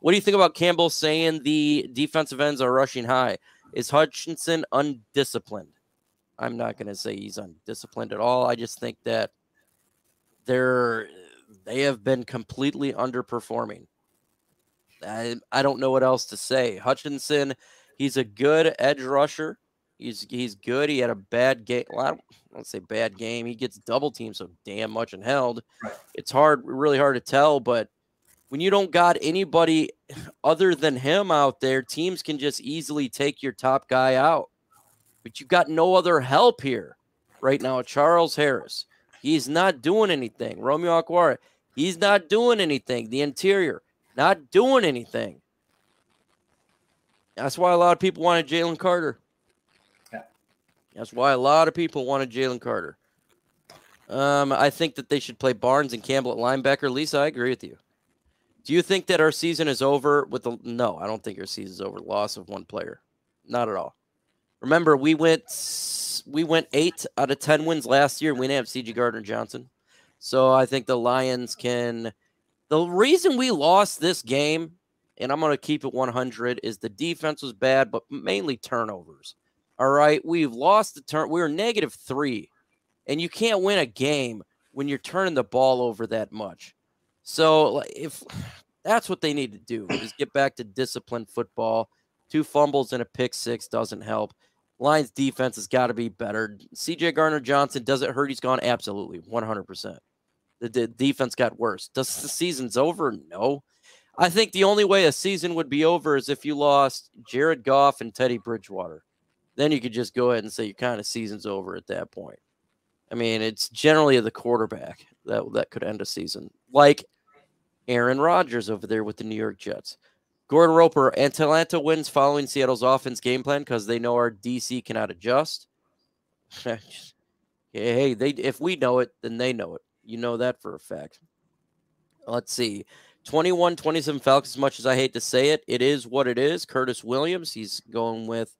What do you think about Campbell saying the defensive ends are rushing high? Is Hutchinson undisciplined? I'm not going to say he's undisciplined at all. I just think that they have been completely underperforming. I don't know what else to say. Hutchinson, he's a good edge rusher. He's good. He had a bad game. Well, I don't say bad game. He gets double teamed so damn much and held. Right. It's really hard to tell, but when you don't got anybody other than him out there, teams can just easily take your top guy out. But you've got no other help here right now. Charles Harris, he's not doing anything. Romeo Okwara, he's not doing anything. The interior, not doing anything. That's why a lot of people wanted Jalen Carter. Yeah. That's why a lot of people wanted Jalen Carter. I think that they should play Barnes and Campbell at linebacker. Lisa, I agree with you. Do you think that our season is over with the? No, I don't think our season is over. Loss of one player, not at all. Remember, we went 8 out of 10 wins last year. We didn't have C.J. Gardner-Johnson, so I think the Lions can. The reason we lost this game, and I'm going to keep it 100, is the defense was bad, but mainly turnovers. All right, we've lost the turn. We were -3, and you can't win a game when you're turning the ball over that much. So if that's what they need to do, is get back to disciplined football. 2 fumbles and a pick 6 doesn't help. Lions defense has got to be better. C.J. Gardner-Johnson, does it hurt? He's gone? Absolutely, 100%. The defense got worse. Does the season's over? No. I think the only way a season would be over is if you lost Jared Goff and Teddy Bridgewater. Then you could just go ahead and say your kind of season's over at that point. I mean, it's generally the quarterback that could end a season. Like Aaron Rodgers over there with the New York Jets. Gordon Roper, Atlanta wins following Seattle's offense game plan because they know our DC cannot adjust. Hey, if we know it, then they know it. You know that for a fact. Let's see. 21-27 Falcons, as much as I hate to say it, it is what it is. Curtis Williams, he's going with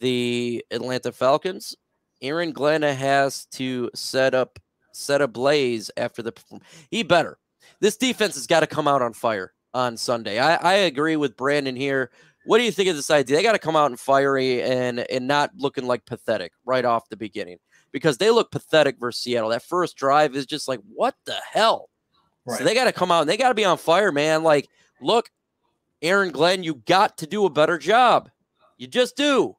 the Atlanta Falcons. Aaron Glenn has to set a blaze after the performance. He better. This defense has got to come out on fire on Sunday. I agree with Brandon here. What do you think of this idea? They got to come out and fiery and not looking like pathetic right off the beginning, because they look pathetic versus Seattle. That first drive is just like, what the hell? Right. So they got to come out and they got to be on fire, man. Like, look, Aaron Glenn, you got to do a better job. You just do.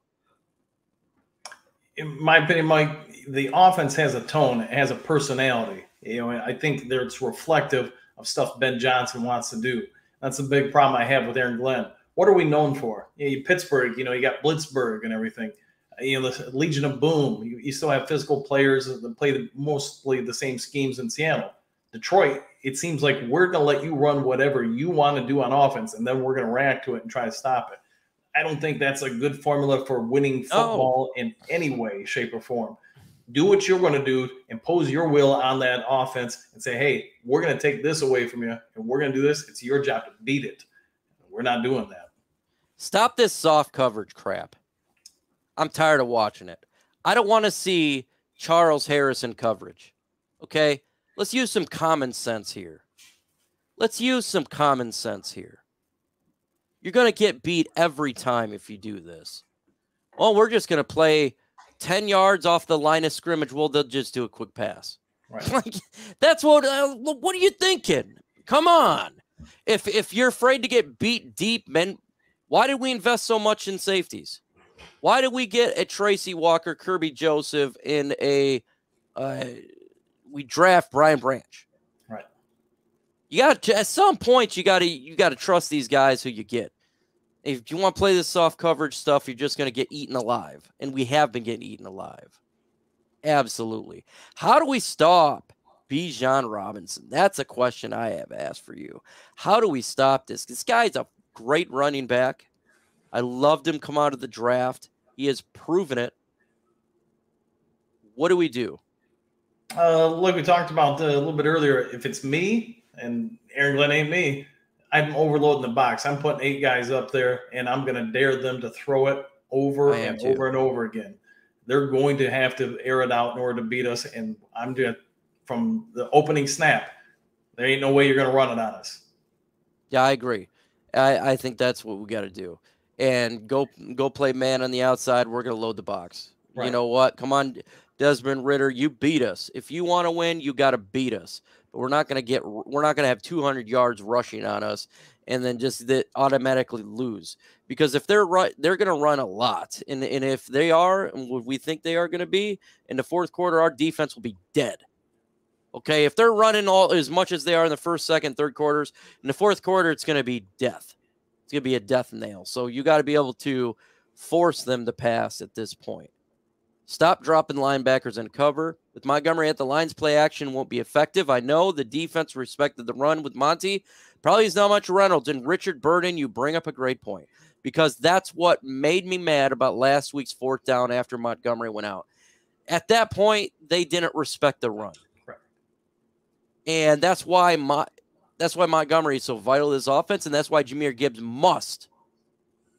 In my opinion, Mike, the offense has a tone, it has a personality. You know, I think that it's reflective of stuff Ben Johnson wants to do. That's a big problem I have with Aaron Glenn. What are we known for? Pittsburgh, you got Blitzburg and everything. The Legion of Boom. You still have physical players that play mostly the same schemes in Seattle. Detroit, it seems like we're going to let you run whatever you want to do on offense, and then we're going to react to it and try to stop it. I don't think that's a good formula for winning football in any way, shape, or form. Do what you're going to do, impose your will on that offense, and say, hey, we're going to take this away from you, and we're going to do this. It's your job to beat it. We're not doing that. Stop this soft coverage crap. I'm tired of watching it. I don't want to see Charles Harrison coverage. Okay? Let's use some common sense here. You're going to get beat every time if you do this. Well, we're just going to play 10 yards off the line of scrimmage. Well, they'll just do a quick pass. Right. Like, that's what are you thinking? Come on. If you're afraid to get beat deep, man, why did we invest so much in safeties? Why did we get a Tracy Walker, Kirby Joseph in we draft Brian Branch? Right. You got at some point you got to trust these guys who you get. If you want to play this soft coverage stuff, you're just going to get eaten alive, and we have been getting eaten alive. Absolutely. How do we stop Bijan Robinson? That's a question I have asked for you. How do we stop this? This guy's a great running back. I loved him come out of the draft. He has proven it. What do we do? Like we talked about a little bit earlier, if it's me and Aaron Glenn ain't me, I'm overloading the box. I'm putting 8 guys up there, and I'm going to dare them to throw it over and over and over again. They're going to have to air it out in order to beat us, and I'm doing from the opening snap. There ain't no way you're going to run it on us. Yeah, I agree. I think that's what we got to do. And go play man on the outside. We're going to load the box. Right. You know what? Come on, Desmond Ridder, you beat us. If you want to win, you got to beat us. But we're not going to have 200 yards rushing on us and then just automatically lose. Because if they're going to run a lot. And if they are, and what we think they are going to be, in the fourth quarter, our defense will be dead. Okay, if they're running all as much as they are in the first, second, third quarters, in the fourth quarter, it's going to be death. It's going to be a death nail. So you got to be able to force them to pass at this point. Stop dropping linebackers in cover. With Montgomery at the lines, play action won't be effective. I know the defense respected the run with Monty. Probably is not much Reynolds. And Richard Burden, you bring up a great point. Because that's what made me mad about last week's fourth down after Montgomery went out. At that point, they didn't respect the run. And that's why Montgomery is so vital to this offense, and that's why Jahmyr Gibbs must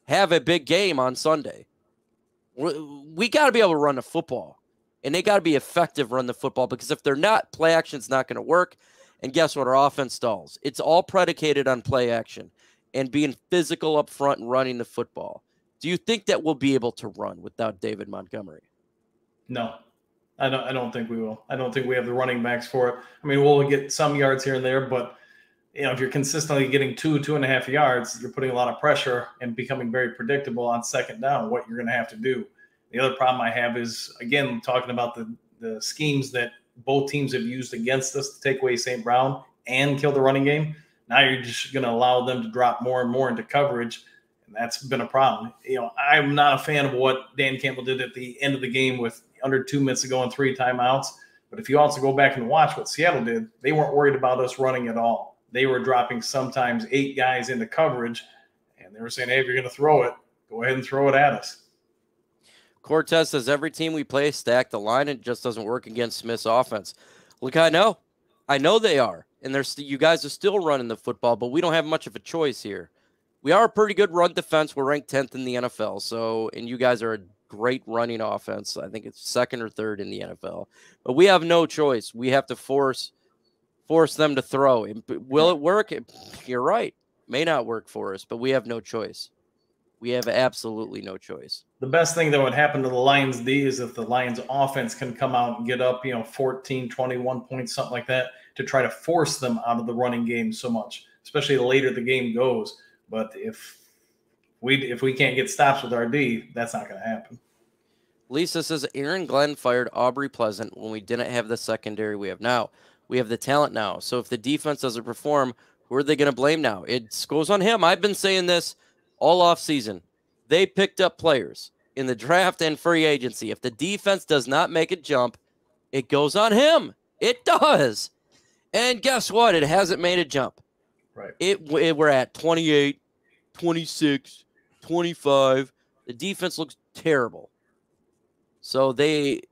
have a big game on Sunday. We got to be able to run the football, and they got to be effective run the football, because if they're not, play action's not going to work. And guess what? Our offense stalls. It's all predicated on play action and being physical up front and running the football. Do you think that we'll be able to run without David Montgomery? No. I don't think we will. I don't think we have the running backs for it. I mean, we'll get some yards here and there, but if you're consistently getting 2.5 yards, you're putting a lot of pressure and becoming very predictable on second down, what you're going to have to do. The other problem I have is, again, talking about the schemes that both teams have used against us to take away St. Brown and kill the running game. Now you're just going to allow them to drop more and more into coverage, and that's been a problem. I'm not a fan of what Dan Campbell did at the end of the game with under 2 minutes to go and 3 timeouts. But if you also go back and watch what Seattle did, they weren't worried about us running at all. They were dropping sometimes 8 guys into coverage, and they were saying, hey, if you're going to throw it, go ahead and throw it at us. Cortez says every team we play stack the line, and it just doesn't work against Smith's offense. Look, I know they are, and you guys are still running the football, but we don't have much of a choice here. We are a pretty good run defense. We're ranked 10th in the NFL, and you guys are a great running offense. I think it's second or third in the NFL. But we have no choice. We have to force them to throw. Will it work? You're right. May not work for us, but we have no choice. We have absolutely no choice. The best thing that would happen to the Lions D is if the Lions offense can come out and get up, 14, 21 points, something like that, to try to force them out of the running game so much, especially the later the game goes. But if we can't get stops with our D, that's not going to happen. Lisa says Aaron Glenn fired Aubrey Pleasant when we didn't have the secondary we have now. We have the talent now. So if the defense doesn't perform, who are they going to blame now? It goes on him. I've been saying this all off season. They picked up players in the draft and free agency. If the defense does not make a jump, it goes on him. It does. And guess what? It hasn't made a jump. Right. We're at 28, 26, 25. The defense looks terrible. So they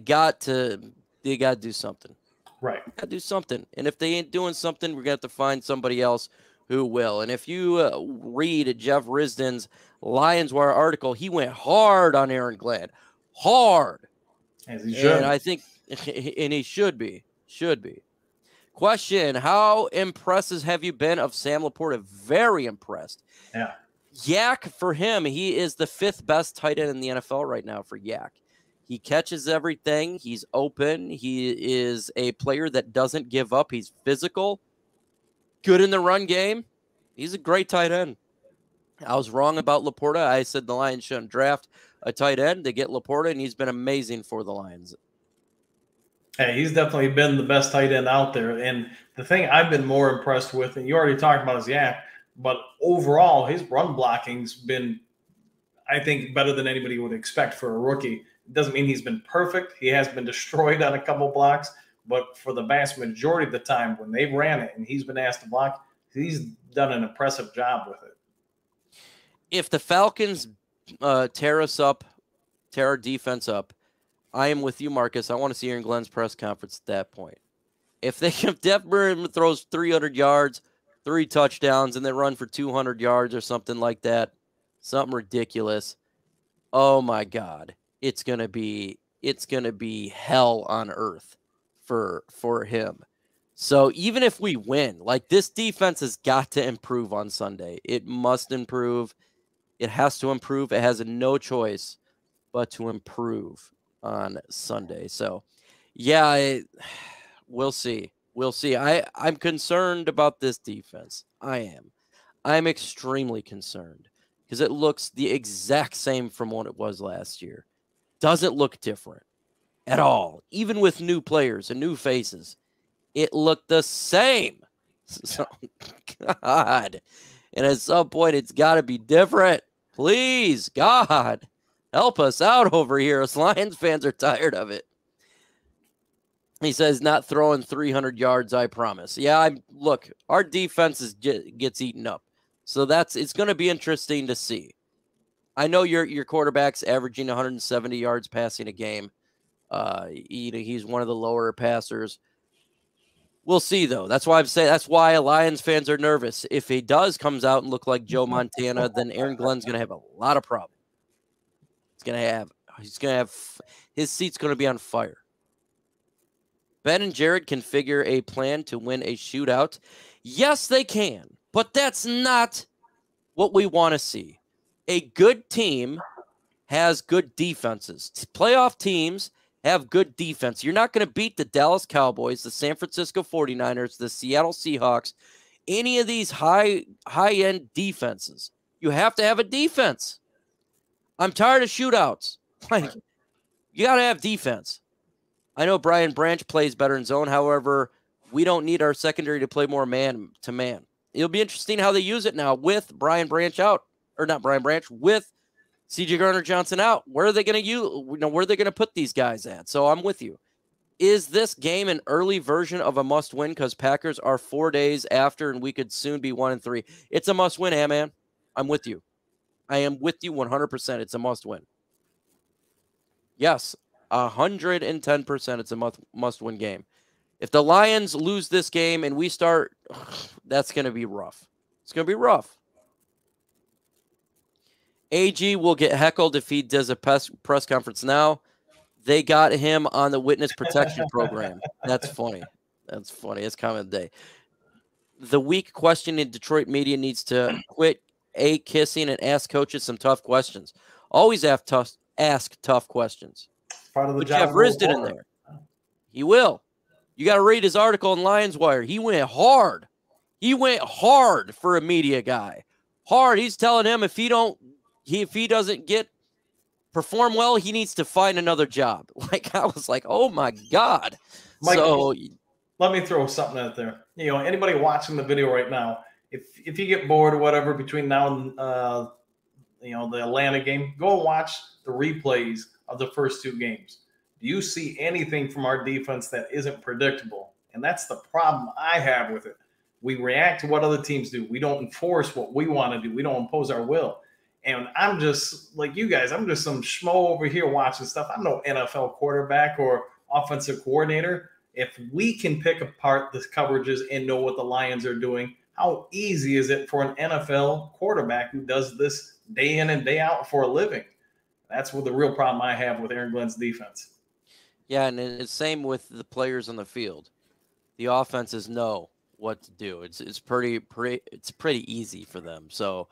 got to do something. Right. Got to do something. And if they ain't doing something, we're going to have to find somebody else who will. And if you read Jeff Risdon's Lions Wire article, he went hard on Aaron Glenn. Hard. As he should. And I think, and he should be. Question, how impressive have you been of Sam Laporta? Very impressed. Yeah. Yak, for him, he is the 5th best tight end in the NFL right now for Yak. He catches everything. He's open. He is a player that doesn't give up. He's physical, good in the run game. He's a great tight end. I was wrong about Laporta. I said the Lions shouldn't draft a tight end. They get Laporta, and he's been amazing for the Lions. Hey, he's definitely been the best tight end out there. And the thing I've been more impressed with, and you already talked about, is Yak, but overall, his run blocking's been, I think, better than anybody would expect for a rookie. It doesn't mean he's been perfect. He has been destroyed on a couple blocks, but for the vast majority of the time when they've ran it and he's been asked to block, he's done an impressive job with it. If the Falcons tear our defense up, I am with you, Marcus. I want to see Aaron Glenn's press conference at that point. If Desmond throws 300 yards, 3 touchdowns, and they run for 200 yards or something like that, something ridiculous, oh my God, it's gonna be hell on earth for him. So even if we win, like this defense has got to improve on Sunday. It must improve. It has to improve. It has no choice but to improve on Sunday. So, yeah, we'll see. We'll see. I'm concerned about this defense. I am. I'm extremely concerned because it looks the exact same from what it was last year. Doesn't look different at all. Even with new players and new faces, it looked the same. So, God. And at some point, it's got to be different. Please, God, help us out over here. Us Lions fans are tired of it. He says, not throwing 300 yards, I promise. Yeah, look, our defense gets eaten up. So it's going to be interesting to see. I know your quarterback's averaging 170 yards passing a game. He's one of the lower passers. We'll see, though. That's why I'm saying that's why Lions fans are nervous. If he comes out and look like Joe Montana, then Aaron Glenn's going to have a lot of problems. His seat's going to be on fire. Ben and Jared can figure a plan to win a shootout. Yes, they can, but that's not what we want to see. A good team has good defenses. Playoff teams have good defense. You're not going to beat the Dallas Cowboys, the San Francisco 49ers, the Seattle Seahawks, any of these high-end defenses. You have to have a defense. I'm tired of shootouts. Like, you got to have defense. I know Brian Branch plays better in zone. However, we don't need our secondary to play more man-to-man. It'll be interesting how they use it now with Brian Branch out. Or not Brian Branch, with C.J. Gardner-Johnson out. Where are they going to where are they going to put these guys at? So I'm with you. Is this game an early version of a must-win because Packers are 4 days after and we could soon be 1-3? It's a must-win, man. I'm with you. I am with you 100%. It's a must-win. Yes, 110%. It's a must-win game. If the Lions lose this game and we start, that's going to be rough. It's going to be rough. AG will get heckled if he does a press conference now. They got him on the witness protection program. That's funny. That's funny. It's comment of the day. The weak question in Detroit media needs to quit kissing and ask coaches some tough questions. Always ask tough questions. Part of the Put job. Jeff Risdon in there. He will. You got to read his article in Lions Wire. He went hard. He went hard for a media guy. Hard. He's telling him if he doesn't perform well, he needs to find another job. Like, I was like, oh my God. Mike, so let me throw something out there. Anybody watching the video right now, if you get bored or whatever between now and the Atlanta game, go and watch the replays of the first two games. Do you see anything from our defense that isn't predictable? And that's the problem I have with it. We react to what other teams do. We don't enforce what we want to do. We don't impose our will. And I'm just like you guys. I'm just some schmo over here watching stuff. I'm no NFL quarterback or offensive coordinator. If we can pick apart the coverages and know what the Lions are doing, how easy is it for an NFL quarterback who does this day in and day out for a living? That's what the real problem I have with Aaron Glenn's defense. Yeah, and it's same with the players on the field. The offenses know what to do. It's pretty easy for them. So